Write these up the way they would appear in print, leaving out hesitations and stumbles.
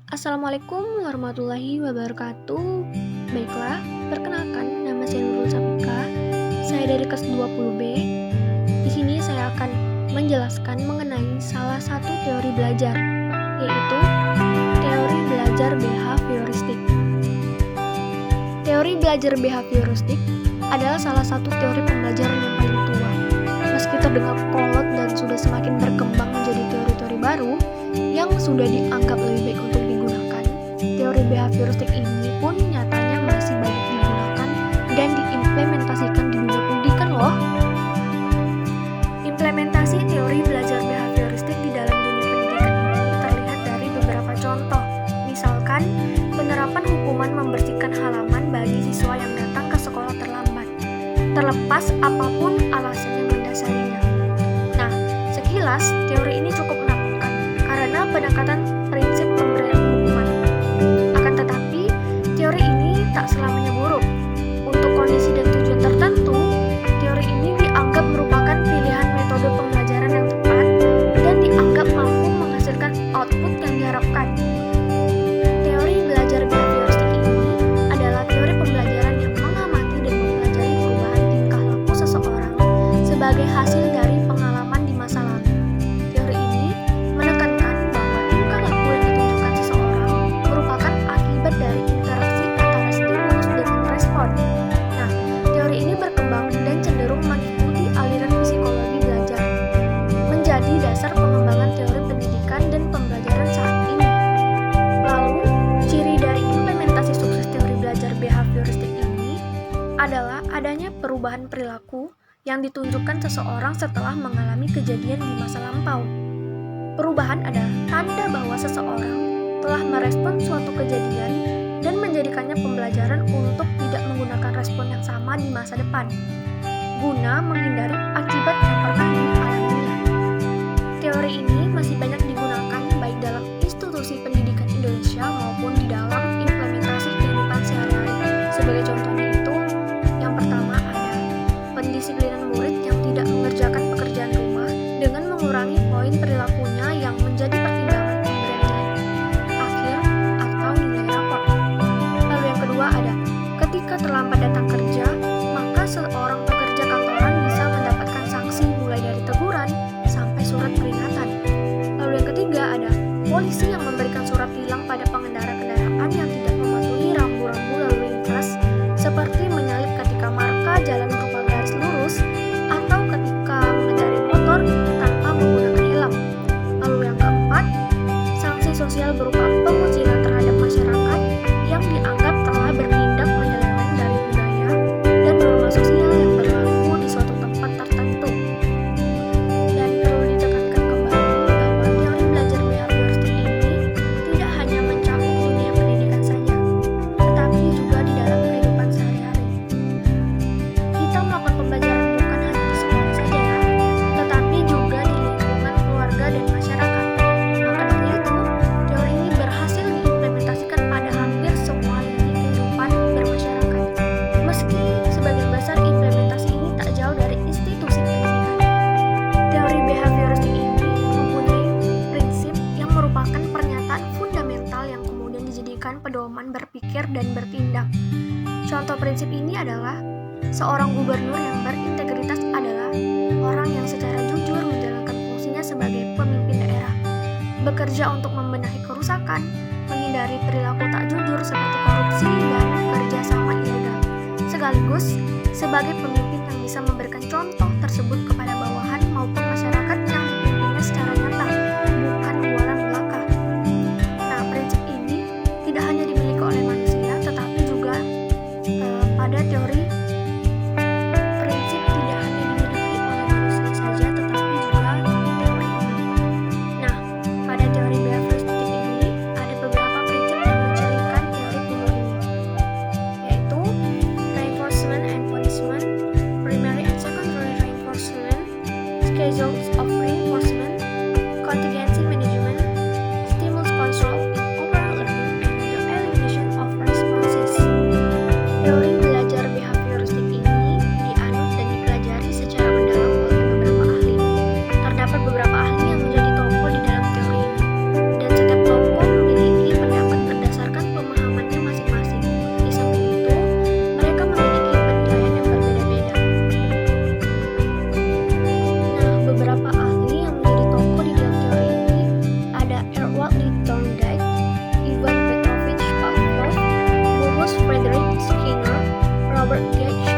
Assalamualaikum warahmatullahi wabarakatuh. Baiklah, perkenalkan nama saya Nurul Sapika. Saya dari kelas 20B. Di sini saya akan menjelaskan mengenai salah satu teori belajar, yaitu teori belajar behavioristik. Teori belajar behavioristik adalah salah satu teori pembelajaran yang paling tua. Meski terdengar kolot dan sudah semakin berkembang menjadi teori-teori baru yang sudah dianggap lebih baik untuk digunakan, teori behavioristik ini pun nyatanya masih banyak digunakan dan diimplementasikan di dunia pendidikan loh. Implementasi teori belajar behavioristik di dalam dunia pendidikan ini terlihat dari beberapa contoh. Misalkan, penerapan hukuman membersihkan halaman bagi siswa yang datang ke sekolah terlambat, terlepas apapun alasan yang mendasarinya. Nah, sekilas teori ini cukup menakutkan karena pendekatan prinsip pemberian hukuman. Akan tetapi, teori ini tak selamanya buruk. Untuk kondisi dan tujuan tertentu, teori ini dianggap merupakan pilihan metode pembelajaran yang tepat dan dianggap mampu menghasilkan output yang diharapkan. Teori belajar behavioristik ini adalah teori pembelajaran yang mengamati dan mempelajari perubahan tingkah laku seseorang sebagai hasil dari pengalaman di masa lalu. Teori ini menekankan bahwa tingkah laku yang ditunjukkan seseorang merupakan akibat dari interaksi antara stimulus dan respon. Nah, teori ini berkembang dan cenderung mengikuti aliran psikologi belajar, menjadi dasar pengembangan teori pendidikan dan pembelajaran saat ini. Lalu, ciri dari implementasi sukses teori belajar behavioristik ini adalah adanya perubahan perilaku yang ditunjukkan seseorang setelah mengalami kejadian di masa lampau. Perubahan adalah tanda bahwa seseorang telah merespon suatu kejadian dan menjadikannya pembelajaran untuk tidak menggunakan respon yang sama di masa depan, guna menghindari akibat yang pernah dialaminya. Teori ini masih banyak digunakan baik dalam institusi pendidikan Indonesia maupun di dalam implementasi kehidupan sehari-hari. Sebagai contohnya itu, yang pertama ada pendisiplinan murid yang tidak mengerjakan pekerjaan rumah dengan mengurangi poin perilakunya yang menjadi pertimbangan pemberian nilai akhir atau nilai rapor. Lalu yang kedua ada ketika terlambat datang kerja, maka seorang pekerja kantoran bisa mendapatkan sanksi mulai dari teguran sampai surat peringatan. Lalu yang ketiga ada polisi yang memberikan surat tilang pada pengendara kendaraan yang tidak mematuhi rambu-rambu lalu lintas, seperti menyalip ketika marka jalan berupa garis lurus atau ketika mengendarai motor tanpa menggunakan helm. Lalu yang keempat, sanksi sosial berupa pengucilan terhadap masyarakat yang dianggap telah bertindak menyeleweng dari budaya dan norma sosial yang berlaku di suatu tempat tertentu. Dan perlu ditekankan kembali bahwa teori belajar behavioristik ini tidak hanya mencakup dunia pendidikan saja, tetapi juga di dalam kehidupan sehari-hari. Kita melakukan pembelajaran bukan hanya di sekolah saja ya, tetapi juga di lingkungan keluarga dan masyarakat. Maka dari itu, teori ini berhasil diimplementasikan pada hampir semua lini kehidupan bermasyarakat. Meski sebagian besar implementasi ini tak jauh dari institusi pendidikan. Teori behavioristik ini mempunyai prinsip yang merupakan pernyataan fundamental yang kemudian dijadikan pedoman berpikir dan bertindak. Contoh prinsip ini adalah seorang gubernur yang berintegritas adalah orang yang secara jujur menjalankan fungsinya sebagai pemimpin daerah, bekerja untuk membenahi kerusakan, menghindari perilaku tak jujur seperti korupsi dan kerjasama ilegal, sekaligus sebagai pemimpin yang bisa memberikan contoh tersebut kepada bawahan maupun masyarakat yang dipimpinnya secara nyata, bukan bualan belaka. Nah, prinsip ini tidak hanya dimiliki oleh manusia, tetapi juga pada teori prinsip tidak hanya dimiliki oleh manusia saja, tetapi juga teori ini. Nah, pada teori behavioristik ini ada beberapa prinsip yang mencirikan teori kuno ini, yaitu reinforcement and punishment, primary and secondary reinforcement, Thomas Frederick Skinner, Robert Gage,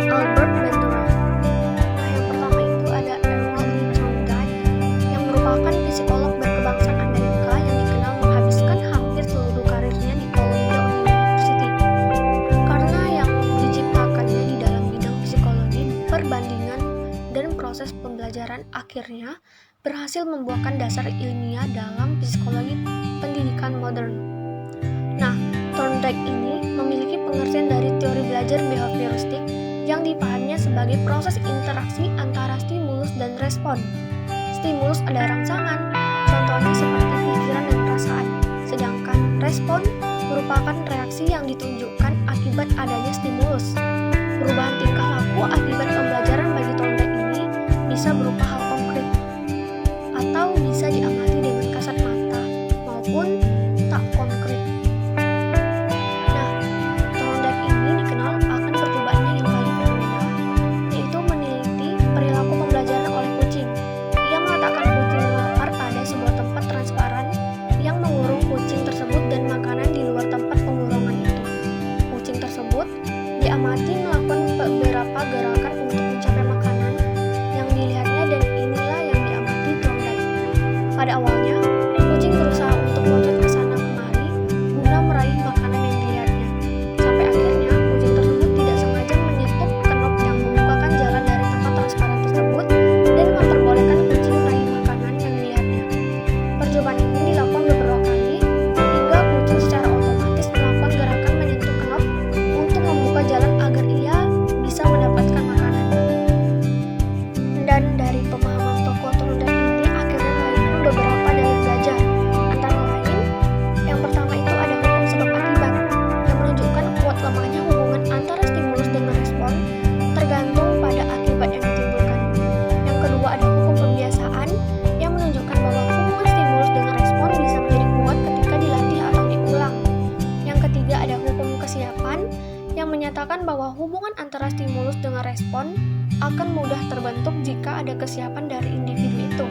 Albert Bandura. Nah, yang pertama itu ada Errol Lee Thorndike yang merupakan psikolog berkebangsaan Amerika yang dikenal menghabiskan hampir seluruh karirnya di Columbia University. Karena yang diciptakannya di dalam bidang psikologi, perbandingan dan proses pembelajaran akhirnya berhasil membuahkan dasar ilmiah dalam psikologi pendidikan modern. Nah, Thorndike ini memiliki pengertian dari teori belajar behavioristik yang dipahaminya sebagai proses interaksi antara stimulus dan respon. Stimulus ada rangsangan, contohnya seperti pikiran dan perasaan, sedangkan respon merupakan reaksi yang ditunjukkan akibat adanya stimulus. Perubahan tingkah laku akibat pembelajaran bagi Thorndike ini bisa berupa hal konkret atau bisa diamati dengan kasat mata maupun tak konkret. Nah, Thorndike ini dikenal akan percobaannya yang paling fenomenal, yaitu meneliti perilaku pembelajaran oleh kucing. Ia meletakkan kucing lapar pada sebuah tempat transparan yang mengurung kucing tersebut dan makanan di luar tempat pengurungan itu. Kucing tersebut diamati melakukan beberapa gerakan untuk mencapai makanan yang dilihatnya dan inilah yang diamati Thorndike. Pada awalnya, kucing berusaha untuk meloncat ke sana kemari guna meraih makanan yang dilihatnya. Sampai akhirnya, kucing tersebut tidak sengaja menyetup kenop yang membukakan jalan dari tempat transparan tersebut dan memperbolehkan kucing meraih makanan yang dilihatnya. Percobaan ini dilakukan beberapa kali hingga kucing secara otomatis melakukan gerakan menyentuh kenop untuk membuka jalan agar ia bisa mendapatkan makanan. Dan dari pemahaman tokoh Thorndike ini akhirnya melahirkan beberapa dalil belajar. Antara lain, yang pertama itu ada hukum sebab akibat yang menunjukkan kuat lemahnya hubungan antara stimulus dan respon tergantung pada akibat yang ditimbulkan. Yang kedua ada hukum pembiasaan yang menunjukkan bahwa hubungan stimulus dengan respon bisa menjadi kuat ketika dilatih atau diulang. Yang ketiga ada hukum kesiapan yang menyatakan bahwa hubungan antara stimulus dengan respon akan mudah terbentuk jika ada kesiapan dari individu itu.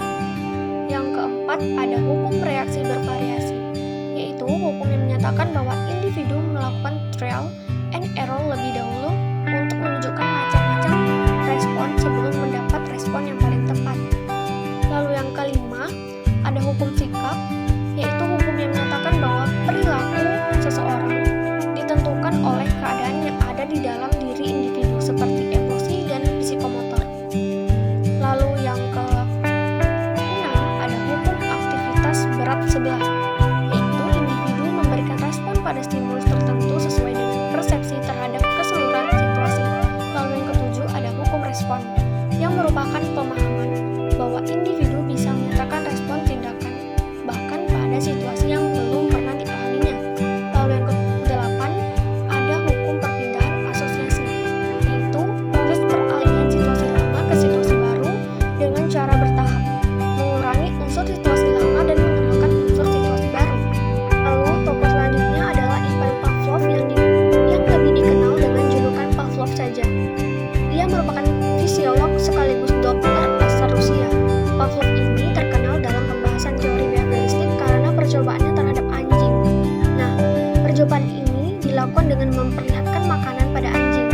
Yang keempat ada hukum reaksi bervariasi, yaitu hukum yang menyatakan bahwa individu melakukan trial and error lebih dahulu untuk menunjukkan macam-macam respon sebelum mendapat respon yang paling tepat. Lalu yang kelima ada hukum sikap, yaitu hukum yang menyatakan bahwa perilaku seseorang ditentukan oleh keadaan yang ada di dalam diri individu seperti emosi dan psikomotor. Lalu yang keenam ada hukum aktivitas berat sebelah, yaitu individu memberikan respon pada stimulus tertentu sesuai dengan persepsi terhadap keseluruhan situasi. Lalu yang ketujuh ada hukum respon, yang merupakan pemahaman bahwa individu bisa menyatakan respon tindakan bahkan pada situasi yang belum pernah dialaminya. Lalu yang kedelapan ada hukum perpindahan asosiasi, yaitu proses peralihan situasi lama ke situasi baru dengan cara bertahap, mengurangi unsur situasi lama dan mengenalkan unsur situasi baru. Lalu tokoh selanjutnya adalah Ivan Pavlov yang lebih dikenal dengan julukan Pavlov saja. Ia merupakan fisiolog sekaligus dokter asal Rusia. Pavlov ini terkenal dalam pembahasan teori behavioristik karena percobaannya terhadap anjing. Nah, percobaan ini dilakukan dengan memperlihatkan makanan pada anjing.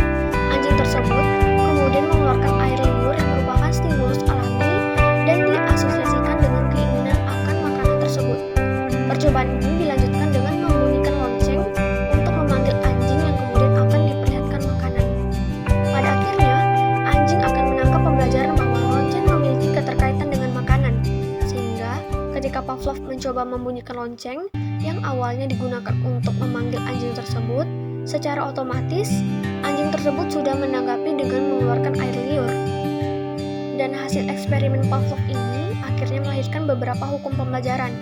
Anjing tersebut kemudian mengeluarkan air liur yang merupakan stimulus alami dan diasosiasikan dengan keinginan akan makanan tersebut. Percobaan ini dilanjutkan dengan membunyikan lonceng untuk memanggil anjing yang kemudian akan diperlihatkan makanan. Pada akhirnya, anjing akan menangkap pembelajaran bahwa lonceng memiliki keterkaitan dengan makanan. Sehingga, ketika Pavlov mencoba membunyikan lonceng yang awalnya digunakan untuk memanggil anjing tersebut, secara otomatis anjing tersebut sudah menanggapi dengan mengeluarkan air liur. Dan hasil eksperimen Pavlov ini akhirnya melahirkan beberapa hukum pembelajaran.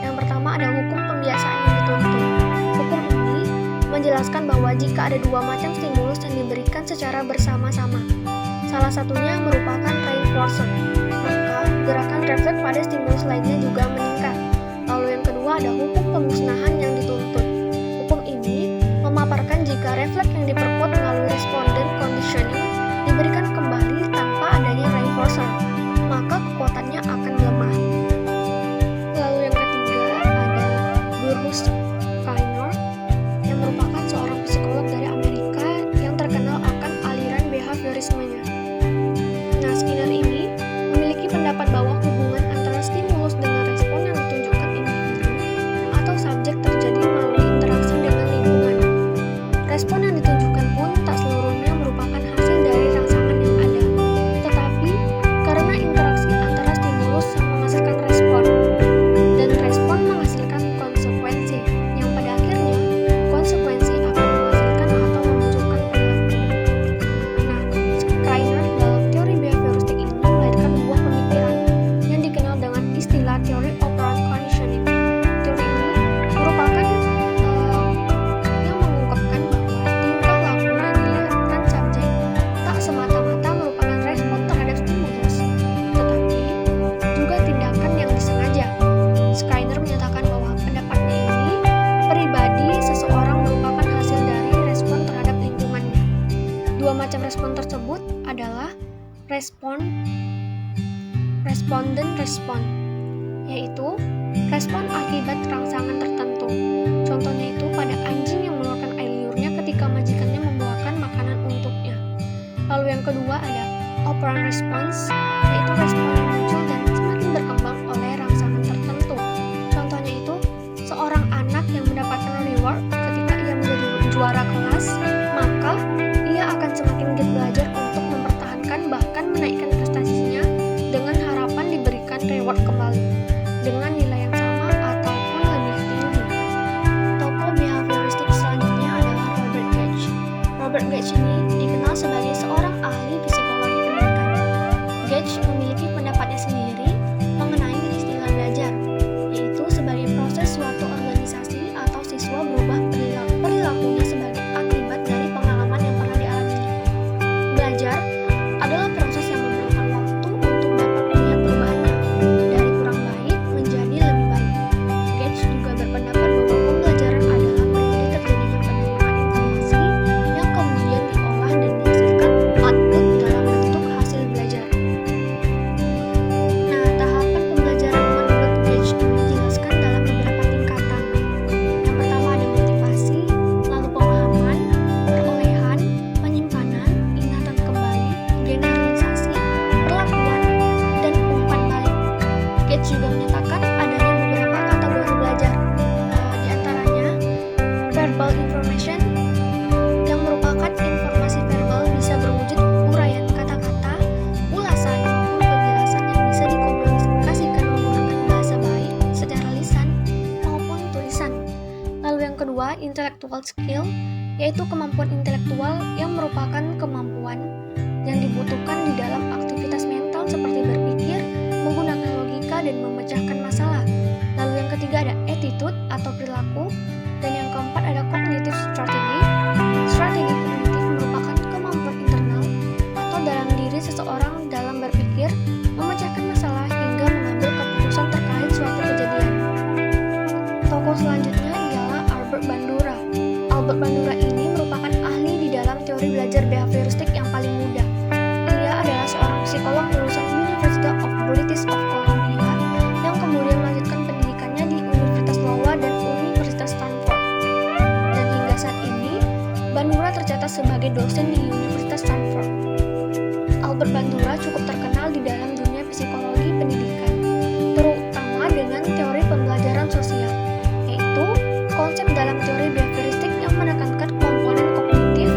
Yang pertama ada hukum pembiasaan yang dituntun. Hukum ini menjelaskan bahwa jika ada dua macam stimulus yang diberikan secara bersama-sama, salah satunya merupakan reinforcer, maka gerakan refleks pada stimulus lainnya juga meningkat. Lalu yang kedua ada hukum pemusnahan yang dituntut. Hukum ini memaparkan jika refleks yang diperkuat melalui respondent conditioning diberikan kembali tanpa adanya reinforcer, maka kekuatannya akan melemah. Lalu yang ketiga ada Burrhus Skinner yang merupakan seorang subjek terjadi melalui interaksi dengan lingkungan. Respon yang ditunjukkan pun tak seluruhnya merupakan hasil dari rangsangan yang ada, tetapi karena interaksi antara stimulus menghasilkan respon, dan respon menghasilkan konsekuensi, yang pada akhirnya konsekuensi akan menghasilkan atau memunculkan perilaku. Nah, Skinner dalam teori behavioristik ini melahirkan buah pemikiran yang dikenal dengan istilah teori operant conditioning. Teori ini merupakan yang mengungkapkan bahwa tingkah laku yang dilihatkan subjek tak semata-mata merupakan respon terhadap stimulus, tetapi juga tindakan yang disengaja. Skinner menyatakan bahwa pendapatnya ini, pribadi seseorang merupakan hasil dari respon terhadap lingkungannya. Dua macam respon tersebut adalah respon dan respon, yaitu respon akibat rangsangan tertentu. Contohnya itu pada anjing yang mengeluarkan air liurnya ketika majikannya membawakan makanan untuknya. Lalu yang kedua ada operant response, yaitu respon yang muncul dan semakin berkembang oleh rangsangan tertentu. Contohnya itu seorang anak yang mendapatkan reward ketika ia menjadi juara kelas, maka ia akan semakin giat belajar untuk mempertahankan bahkan menaikkan prestasinya dengan harapan diberikan reward kembali dengan nilai yang sama ataupun lebih tinggi. Tokoh behavioristik selanjutnya adalah Robert Gage. Robert Gage ini dikenal sebagai seorang ahli psikologi pendidikan. Gage memiliki pendapatnya sendiri mengenai istilah belajar, yaitu sebagai proses suatu organisasi atau siswa berubah perilakunya sebagai akibat dari pengalaman yang pernah dialaminya. Belajar adalah proses yang memerlukan waktu untuk dapat melihat perubahannya dari kurang baik menjadi lebih baik. Gage juga berpendapat bahwa pembelajaran adalah periode terjadinya penerimaan informasi yang kemudian diolah dan dihasilkan output dalam bentuk hasil belajar. Nah, tahapan pembelajaran menurut Gage ini dijelaskan dalam beberapa tingkatan. Yang pertama ada motivasi, lalu pemahaman, perolehan, penyimpanan, ingatan kembali, generalisasi, perlakuan, dan umpan balik. Gage juga menyatakan adanya beberapa kategori belajar, di antaranya verbal information, yang merupakan informasi verbal bisa berwujud uraian kata-kata, ulasan, maupun penjelasan yang bisa dikomunikasikan menggunakan bahasa baik secara lisan maupun tulisan. Lalu yang kedua, intellectual skill, yaitu kemampuan intelektual yang merupakan kemampuan yang dibutuhkan di dalam aktivitas mental seperti berpikir, menggunakan logika, dan memecahkan masalah. Lalu yang ketiga ada attitude atau perilaku, dan yang keempat ada cognitive strategy. Strategi kognitif merupakan kemampuan internal atau dalam diri seseorang dalam berpikir, memecahkan masalah, hingga mengambil keputusan terkait suatu kejadian. Tokoh selanjutnya ialah Albert Bandura. Albert Bandura ini merupakan ahli di dalam teori belajar behavioristik yang paling muda. Ia adalah seorang psikolog lulusan University of British of Columbia yang kemudian melanjutkan pendidikannya di Universitas Iowa dan Universitas Stanford. Dan hingga saat ini, Bandura tercatat sebagai dosen di Universitas Stanford. Albert Bandura cukup terkenal di dalam dunia psikologi pendidikan, terutama dengan teori pembelajaran sosial, yaitu konsep dalam teori behavioristik yang menekankan komponen kognitif,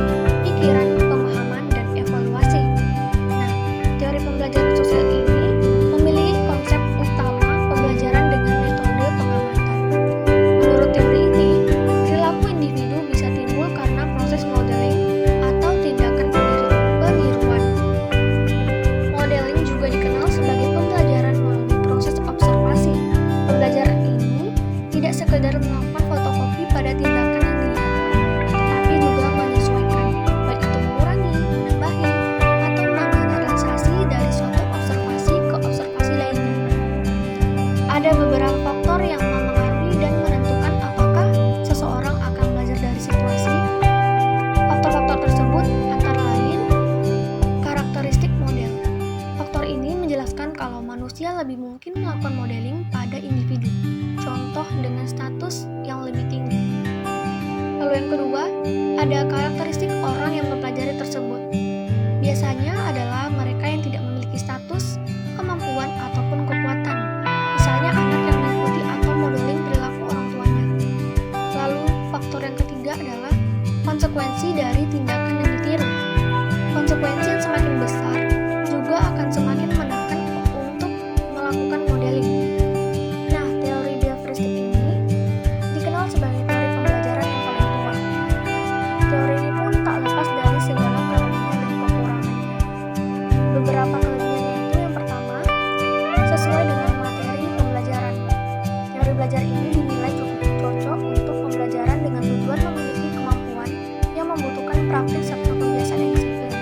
pikiran, pemahaman, dan evaluasi. Nah, teori pembelajaran sosial ini memiliki konsep utama pembelajaran dengan metode pengamatan. Menurut teori ini, perilaku individu bisa timbul karena proses modeling atau tindakan peniruan. Modeling juga dikenal sebagai pembelajaran melalui proses observasi. Pembelajaran ini tidak sekedar melakukan fotokopi pada tindakan yang dilihatkan, tetapi juga menyesuaikan, baik itu mengurangi, menambahi, atau menggeneralisasi dari suatu observasi ke observasi lainnya. Ada beberapa faktor yang memengaruhi dan menentukan apakah seseorang akan belajar dari situasi. Faktor-faktor tersebut antara lain karakteristik model. Faktor ini menjelaskan kalau manusia lebih mungkin melakukan modeling pada individu, contoh dengan status yang lebih tinggi. Lalu yang kedua, ada karakteristik orang yang mempelajari tersebut. Biasanya adalah mereka yang tidak memiliki status, kemampuan, ataupun kekuatan. Misalnya anak yang mengikuti atau modeling perilaku orang tuanya. konsekuensi dari tindakan yang ditiru. Konsekuensi yang semakin besar juga akan semakin menekan untuk melakukan modeling. Nah, teori behavioristik ini dikenal sebagai teori pembelajaran yang paling tua. Teori ini pun tak lepas dari segala kelebihan dan kekurangannya. Beberapa kelebihannya itu yang pertama, sesuai dengan materi pembelajaran. Teori belajar ini dinilai cukup cocok untuk pembelajaran dengan tujuan memiliki kemampuan yang membutuhkan praktik serta kebiasaan yang disiplin.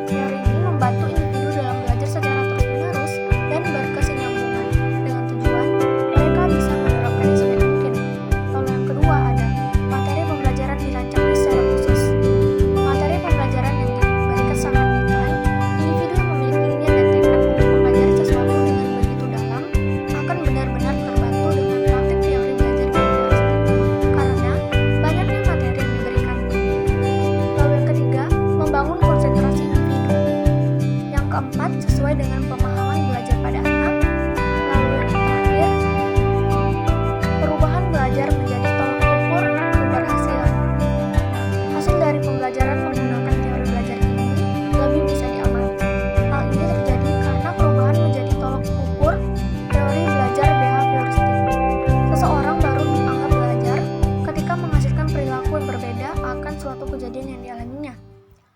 Teori ini membantu individu dalam belajar secara terus-menerus dan berkesinambungan dengan tujuan mereka bisa menerapkannya sebaik mungkin. Lalu yang kedua ada materi pembelajaran dirancang secara khusus. Materi pembelajaran yang diberikan sangat detail, individu yang memiliki niat dan tekad untuk mempelajari sesuatu dengan begitu dalam akan benar-benar terbantu dengan praktik teori belajar behavioristik karena banyaknya materi yang diberikan. Lalu yang ketiga, membangun konsentrasi individu. Yang keempat, sesuai dengan pemahaman belajar pada anak. Lalu yang terakhir, perubahan belajar menjadi tolak ukur keberhasilan. Hasil dari pembelajaran menggunakan teori belajar ini lebih bisa diamati. Hal ini terjadi karena perubahan menjadi tolak ukur teori belajar behavioristik. Seseorang baru dianggap belajar ketika menghasilkan perilaku yang berbeda akan suatu kejadian yang dialaminya.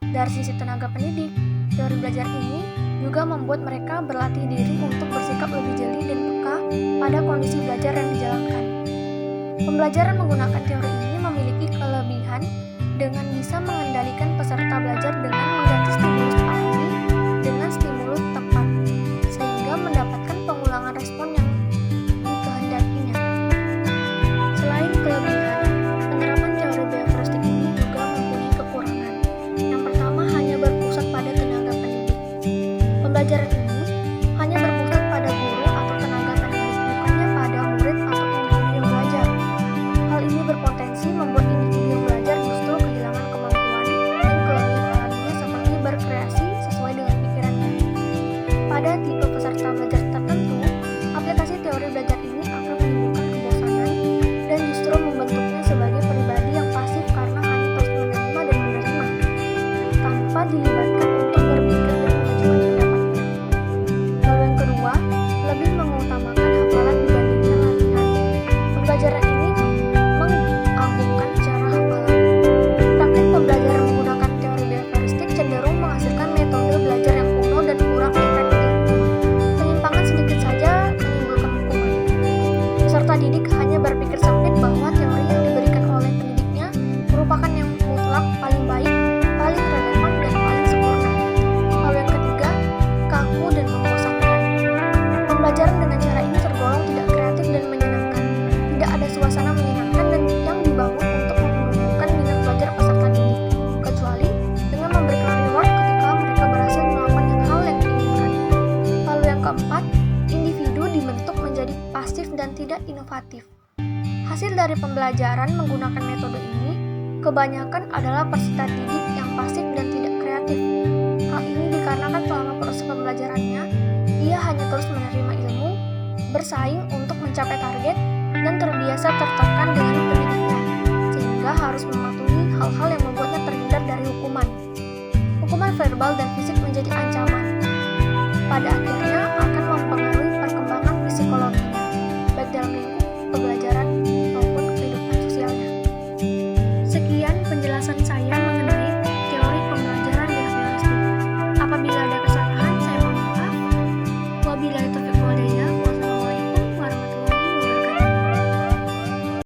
Dari sisi tenaga pendidik, teori belajar ini juga membuat mereka berlatih diri untuk bersikap lebih jeli dan peka pada kondisi belajar yang dijalankan. Pembelajaran menggunakan teori ini memiliki kelebihan dengan bisa mengendalikan peserta belajar dengan mengganti stimulus alami dengan stimulus tepat, sehingga mendapatkan pengulangan respon yang dikehendakinya. Selain kelebihan, penerapan teori behavioristik ini juga mempunyai kekurangan. Yang pertama, hanya berpusat pada tenaga pendidik. Pembelajaran ini hanya berpusat pada guru atau tenaga pendidik, bukannya pada murid atau individu yang belajar. Hal ini berpotensi membuat individu yang belajar justru kehilangan kemampuan dan kelebihan alaminya seperti berkreasi sesuai dengan pikirannya. Pada tipe peserta belajar tertentu, aplikasi teori belajar ini akan menimbulkan kebosanan dan justru membentuknya sebagai pribadi yang pasif karena hanya terus menerima dan menerima, tanpa dilibatkan untuk berpikir dan mengajukan pendapatnya. Lalu yang kedua, lebih mengutamakan hafalan dibandingkan latihan. Pembelajaran ini mengagungkan cara hafalan. Praktik pembelajaran menggunakan teori behavioristik cenderung menghasilkan metode belajar yang kuno dan kurang efektif. Penyimpangan sedikit saja menimbulkan hukuman. Peserta didik hanya berpikir sempit bahwa teori yang diberikan oleh pendidiknya merupakan yang mutlak, paling baik, paling relevan, dan paling sempurna. Lalu yang ketiga, kaku dan membosankan. Pembelajaran dengan cara ini tergolong tidak kreatif dan menyenangkan. Tidak ada suasana menyenangkan dan yang dibangun untuk menumbuhkan minat belajar peserta didik, kecuali dengan memberikan reward ketika mereka berhasil melakukan hal yang diinginkan. Lalu yang keempat, individu dibentuk menjadi pasif dan tidak inovatif. Hasil dari pembelajaran menggunakan metode ini kebanyakan adalah peserta didik yang pasif dan tidak kreatif. Hal ini dikarenakan selama proses pembelajarannya, ia hanya terus menerima ilmu, bersaing untuk mencapai target, dan terbiasa tertekan dengan pendidiknya, sehingga harus mematuhi hal-hal yang membuatnya terhindar dari hukuman. Hukuman verbal dan fisik menjadi